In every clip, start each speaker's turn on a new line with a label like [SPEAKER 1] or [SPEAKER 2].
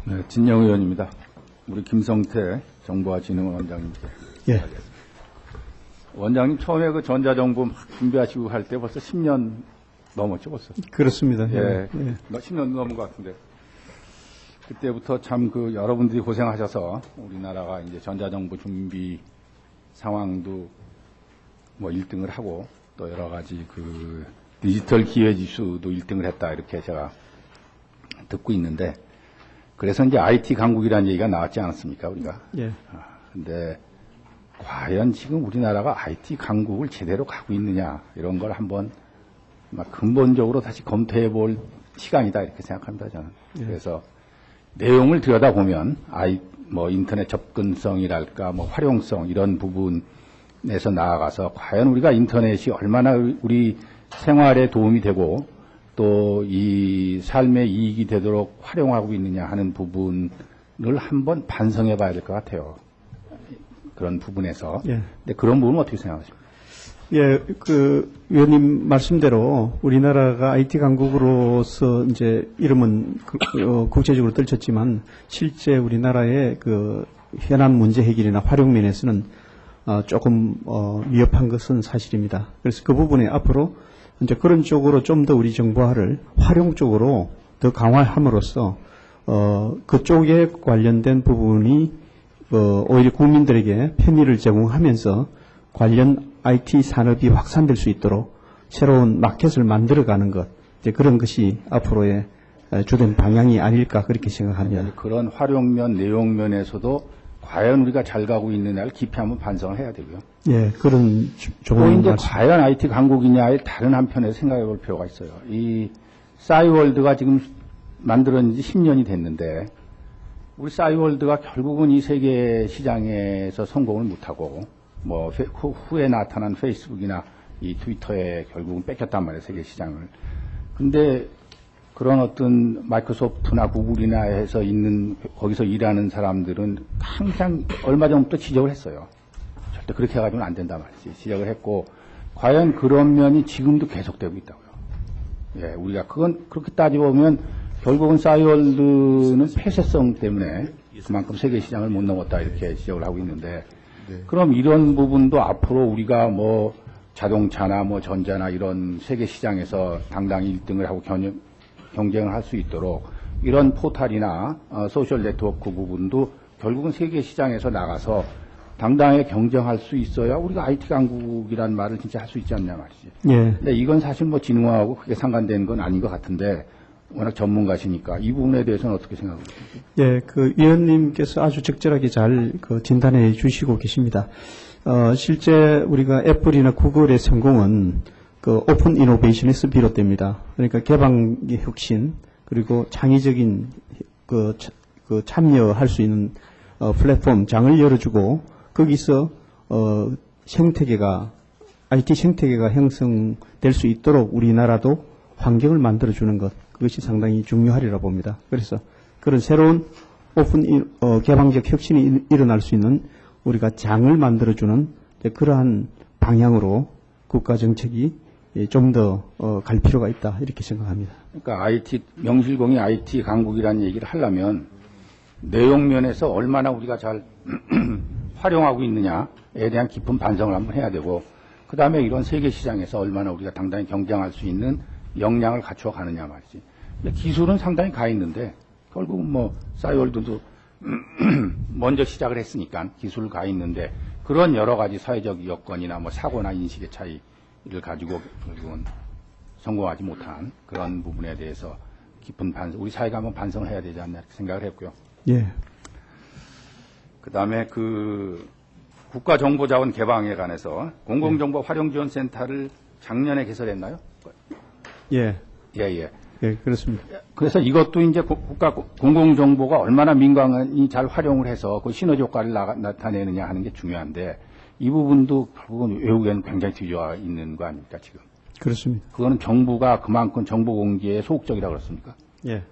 [SPEAKER 1] 네, 진영 의원입니다. 우리 김성태 정보화진흥원장님께.
[SPEAKER 2] 예.
[SPEAKER 1] 원장님 처음에 그 전자정부 막 준비하시고 할 때 벌써 10년 넘었죠, 벌써.
[SPEAKER 2] 그렇습니다.
[SPEAKER 1] 예.
[SPEAKER 2] 예.
[SPEAKER 1] 10년 넘은 것 같은데. 그때부터 참 그 여러분들이 고생하셔서 우리나라가 이제 전자정부 준비 상황도 뭐 1등을 하고 또 여러 가지 그 디지털 기회지수도 1등을 했다 이렇게 제가 듣고 있는데 그래서 이제 IT 강국이라는 얘기가 나왔지 않았습니까, 우리가?
[SPEAKER 2] 예.
[SPEAKER 1] 근데 과연 지금 우리나라가 IT 강국을 제대로 가고 있느냐 이런 걸 한번 막 근본적으로 다시 검토해 볼 시간이다 이렇게 생각합니다, 저는.
[SPEAKER 2] 예.
[SPEAKER 1] 그래서 내용을 들여다보면 뭐 인터넷 접근성이랄까 뭐 활용성 이런 부분에서 나아가서 과연 우리가 인터넷이 얼마나 우리 생활에 도움이 되고 또 이 삶의 이익이 되도록 활용하고 있느냐 하는 부분을 한번 반성해 봐야 될 것 같아요. 그런 부분에서.
[SPEAKER 2] 예.
[SPEAKER 1] 근데 그런 부분은 어떻게 생각하십니까?
[SPEAKER 2] 예, 그 위원님 말씀대로 우리나라가 IT 강국으로서 이제 이름은 국제적으로 떨쳤지만 실제 우리나라의 그 현안 문제 해결이나 활용 면에서는 조금 미흡한 것은 사실입니다. 그래서 그 부분에 앞으로 이제 그런 쪽으로 좀 더 우리 정보화를 활용 쪽으로 더 강화함으로써 그쪽에 관련된 부분이 오히려 국민들에게 편의를 제공하면서 관련 IT 산업이 확산될 수 있도록 새로운 마켓을 만들어가는 것, 이제 그런 것이 앞으로의 주된 방향이 아닐까 그렇게 생각합니다.
[SPEAKER 1] 그런 활용면, 내용면에서도 과연 우리가 잘 가고 있느냐를 깊이 한번 반성을 해야 되고요.
[SPEAKER 2] 예, 그런
[SPEAKER 1] 또
[SPEAKER 2] 좋은
[SPEAKER 1] 이제
[SPEAKER 2] 말씀.
[SPEAKER 1] 과연 IT 강국이냐의 다른 한편에서 생각해 볼 필요가 있어요. 이 싸이월드가 지금 만들어진 지 10년이 됐는데 우리 싸이월드가 결국은 이 세계 시장에서 성공을 못하고 뭐 후에 나타난 페이스북이나 이 트위터에 결국은 뺏겼단 말이에요, 세계 시장을. 근데 그런 어떤 마이크로소프트나 구글이나 해서 있는 거기서 일하는 사람들은 항상 얼마 전부터 지적을 했어요. 절대 그렇게 해가지고는 안 된단 말이지. 지적을 했고 과연 그런 면이 지금도 계속되고 있다고요. 예, 우리가 그건 그렇게 따져보면 결국은 싸이월드는 폐쇄성 때문에 그만큼 세계 시장을 못 넘었다 이렇게 지적을 하고 있는데 그럼 이런 부분도 앞으로 우리가 뭐 자동차나 뭐 전자나 이런 세계 시장에서 당당히 1등을 하고 경쟁을 할 수 있도록 이런 포탈이나 소셜 네트워크 부분도 결국은 세계 시장에서 나가서 당당하게 경쟁할 수 있어야 우리가 IT 강국이라는 말을 진짜 할 수 있지 않냐 말이지.
[SPEAKER 2] 예.
[SPEAKER 1] 근데 이건 사실 뭐 진흥화하고 크게 상관되는 건 아닌 것 같은데 워낙 전문가시니까 이 부분에 대해서는 어떻게 생각하세요?
[SPEAKER 2] 예, 그 위원님께서 아주 적절하게 잘 그 진단해 주시고 계십니다. 실제 우리가 애플이나 구글의 성공은 그 오픈 이노베이션에서 비롯됩니다. 그러니까 개방의 혁신 그리고 창의적인 그 참여할 수 있는 플랫폼 장을 열어주고 거기서 생태계가 IT 생태계가 형성될 수 있도록 우리나라도 환경을 만들어주는 것 그것이 상당히 중요하리라 봅니다. 그래서 그런 새로운 오픈 개방적 혁신이 일어날 수 있는 우리가 장을 만들어주는 그러한 방향으로 국가 정책이 좀 더 갈 필요가 있다 이렇게 생각합니다.
[SPEAKER 1] 그러니까 명실공히 IT 강국이라는 얘기를 하려면 내용면에서 얼마나 우리가 잘 활용하고 있느냐에 대한 깊은 반성을 한번 해야 되고 그 다음에 이런 세계 시장에서 얼마나 우리가 당당히 경쟁할 수 있는 역량을 갖춰 가느냐 말이지. 근데 기술은 상당히 가 있는데 결국은 뭐 싸이월드도 먼저 시작을 했으니까 기술을 가 있는데 그런 여러 가지 사회적 여건이나 뭐 사고나 인식의 차이를 가지고 결국은 성공하지 못한 그런 부분에 대해서 깊은 우리 사회가 한번 반성을 해야 되지 않나 이렇게 생각을 했고요.
[SPEAKER 2] 예.
[SPEAKER 1] 그 다음에 그 국가정보자원 개방에 관해서 공공정보 활용지원센터를 작년에 개설했나요?
[SPEAKER 2] 예.
[SPEAKER 1] 예.
[SPEAKER 2] 예, 그렇습니다.
[SPEAKER 1] 그래서 이것도 이제 국가 공공정보가 얼마나 민간이 잘 활용을 해서 그 시너지 효과를 나타내느냐 하는 게 중요한데 이 부분도 결국은 외국에는 굉장히 뒤져 있는 거 아닙니까, 지금?
[SPEAKER 2] 그렇습니다.
[SPEAKER 1] 그거는 정부가 그만큼 정보 공개에 소극적이라고 그렇습니까?
[SPEAKER 2] 예.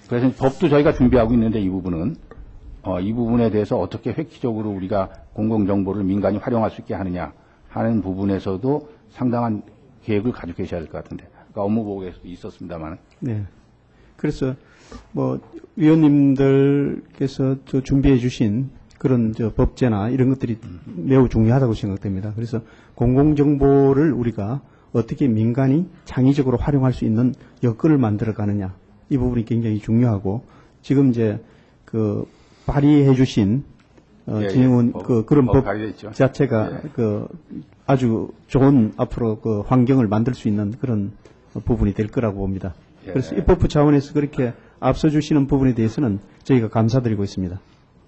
[SPEAKER 1] 그래서 법도 저희가 준비하고 있는데 이 부분은 이 부분에 대해서 어떻게 획기적으로 우리가 공공정보를 민간이 활용할 수 있게 하느냐 하는 부분에서도 상당한 계획을 가지고 계셔야 될 것 같은데. 그러니까 업무보고에서도 있었습니다만.
[SPEAKER 2] 네. 그래서 뭐 위원님들께서 저 준비해 주신 그런 저 법제나 이런 것들이 매우 중요하다고 생각됩니다. 그래서 공공정보를 우리가 어떻게 민간이 창의적으로 활용할 수 있는 여건을 만들어 가느냐, 이 부분이 굉장히 중요하고, 지금 이제 그 발의해 주신 진행원 그런 법
[SPEAKER 1] 발의됐죠.
[SPEAKER 2] 자체가 그 아주 좋은 앞으로 그 환경을 만들 수 있는 그런 부분이 될 거라고 봅니다. 그래서 입법부 차원에서 그렇게 앞서 주시는 부분에 대해서는 저희가 감사드리고 있습니다.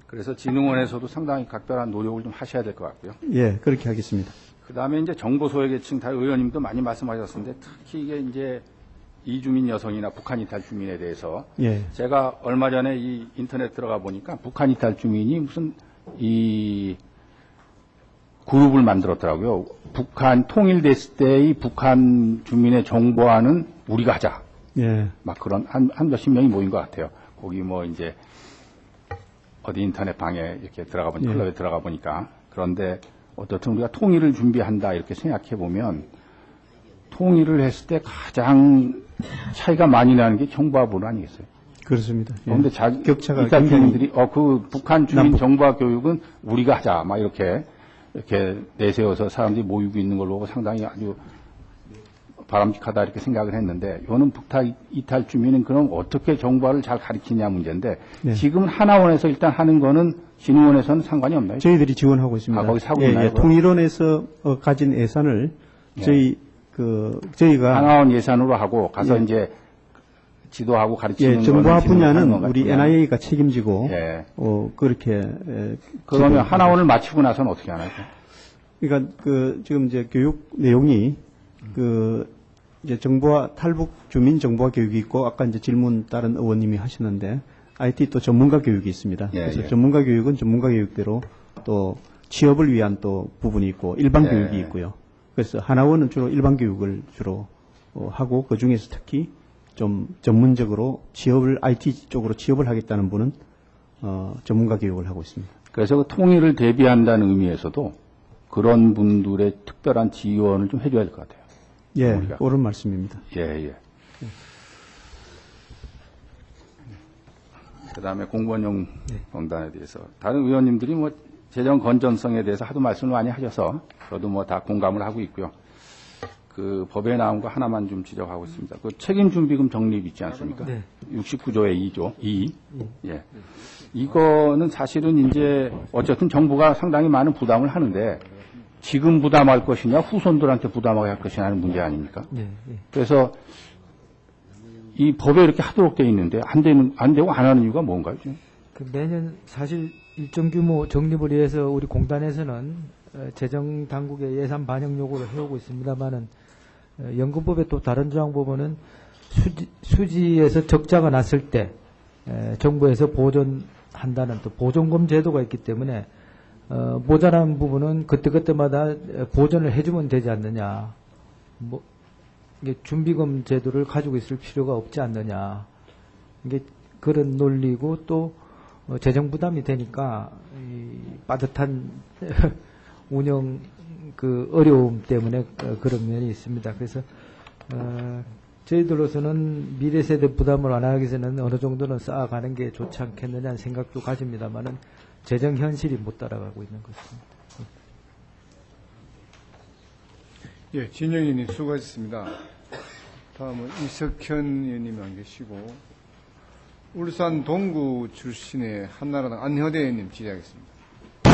[SPEAKER 1] 그래서 진흥원에서도 상당히 각별한 노력을 좀 하셔야 될 것 같고요.
[SPEAKER 2] 예, 그렇게 하겠습니다.
[SPEAKER 1] 그 다음에 이제 정보 소외계층, 다 의원님도 많이 말씀하셨는데, 특히 이게 이제 이주민 여성이나 북한 이탈 주민에 대해서
[SPEAKER 2] 예,
[SPEAKER 1] 제가 얼마 전에 이 인터넷 들어가 보니까 북한 이탈 주민이 무슨 이 그룹을 만들었더라고요. 북한 통일됐을 때의 북한 주민의 정보화는 우리가 하자.
[SPEAKER 2] 예,
[SPEAKER 1] 막 그런 한 몇십 명이 모인 것 같아요. 거기 뭐 이제 어디 인터넷 방에 이렇게 들어가 보니까, 클럽에 들어가 보니까. 그런데 어떻든 우리가 통일을 준비한다 이렇게 생각해 보면, 통일을 했을 때 가장 차이가 많이 나는 게 정보화 부분 아니겠어요?
[SPEAKER 2] 그렇습니다. 예.
[SPEAKER 1] 그런데
[SPEAKER 2] 격차가
[SPEAKER 1] 이탈
[SPEAKER 2] 굉장히
[SPEAKER 1] 주민들이 그 북한 주민 정보화 교육은 우리가 하자 막 이렇게 내세워서 사람들이 모이고 있는 걸로 보고 상당히 아주 바람직하다 이렇게 생각을 했는데, 이거는 북한 이탈 주민은 그럼 어떻게 정보화를 잘 가르치냐 문제인데,
[SPEAKER 2] 네.
[SPEAKER 1] 지금 하나원에서 일단 하는 거는 진흥원에서는 상관이 없나요?
[SPEAKER 2] 저희들이 지원하고 있습니다.
[SPEAKER 1] 거기 하고
[SPEAKER 2] 예,
[SPEAKER 1] 있나요,
[SPEAKER 2] 예, 통일원에서 가진 예산을 저희가
[SPEAKER 1] 하나원 예산으로 하고 가서 이제 지도하고 가르치는
[SPEAKER 2] 정보화
[SPEAKER 1] 거는 진흥원이 하는
[SPEAKER 2] 분야는
[SPEAKER 1] 건가요?
[SPEAKER 2] 우리 NIA가 책임지고
[SPEAKER 1] 예.
[SPEAKER 2] 그렇게
[SPEAKER 1] 그러면 하나원을 마치고 나서는 어떻게 하나요?
[SPEAKER 2] 그러니까 지금 이제 교육 내용이 이제 정보화 탈북 주민 정보화 교육이 있고, 아까 이제 질문 다른 의원님이 하시는데 IT 또 전문가 교육이 있습니다.
[SPEAKER 1] 예,
[SPEAKER 2] 그래서
[SPEAKER 1] 예.
[SPEAKER 2] 전문가 교육은 전문가 교육대로 또 취업을 위한 또 부분이 있고 일반
[SPEAKER 1] 예.
[SPEAKER 2] 교육이 있고요. 그래서 하나원은 주로 일반 교육을 주로 하고, 그 중에서 특히 좀 전문적으로 IT 쪽으로 취업을 하겠다는 분은 전문가 교육을 하고 있습니다.
[SPEAKER 1] 그래서 그 통일을 대비한다는 의미에서도 그런 분들의 특별한 지원을 좀 해줘야 될 것 같아요.
[SPEAKER 2] 예,
[SPEAKER 1] 우리가.
[SPEAKER 2] 옳은 말씀입니다.
[SPEAKER 1] 예. 그 다음에 공무원용 명단에 대해서 다른 의원님들이 뭐 재정 건전성에 대해서 하도 말씀을 많이 하셔서 저도 뭐 다 공감을 하고 있고요. 그 법에 나온 거 하나만 좀 지적하고 있습니다. 그 책임준비금 적립 있지 않습니까?
[SPEAKER 3] 네.
[SPEAKER 1] 69조의 2조, 2. 예. 이거는 사실은 이제 어쨌든 정부가 상당히 많은 부담을 하는데, 지금 부담할 것이냐, 후손들한테 부담하게 할 것이냐 하는 문제 아닙니까?
[SPEAKER 3] 네, 네.
[SPEAKER 1] 그래서 이 법에 이렇게 하도록 되어 있는데 안 되고 안 하는 이유가 뭔가요? 지금?
[SPEAKER 3] 그 매년 사실 일정 규모 적립을 위해서 우리 공단에서는 재정 당국의 예산 반영 요구를 해오고 있습니다만은, 연금법의 또 다른 조항 보면은 수지에서 적자가 났을 때 정부에서 보존한다는 또 보존금 제도가 있기 때문에 모자란 부분은 그때그때마다 보전을 해주면 되지 않느냐. 뭐, 이게 준비금 제도를 가지고 있을 필요가 없지 않느냐. 이게 그런 논리고, 또 재정 부담이 되니까 이 빠듯한 운영 그 어려움 때문에 그런 면이 있습니다. 그래서 저희들로서는 미래 세대 부담을 완화하기 위해서는 어느 정도는 쌓아가는 게 좋지 않겠느냐는 생각도 가집니다만은 재정 현실이 못 따라가고 있는 것입니다.
[SPEAKER 4] 예, 진영 의원님 수고하셨습니다. 다음은 이석현 의원님 안 계시고, 울산 동구 출신의 한나라당 안효대 의원님 질의하겠습니다.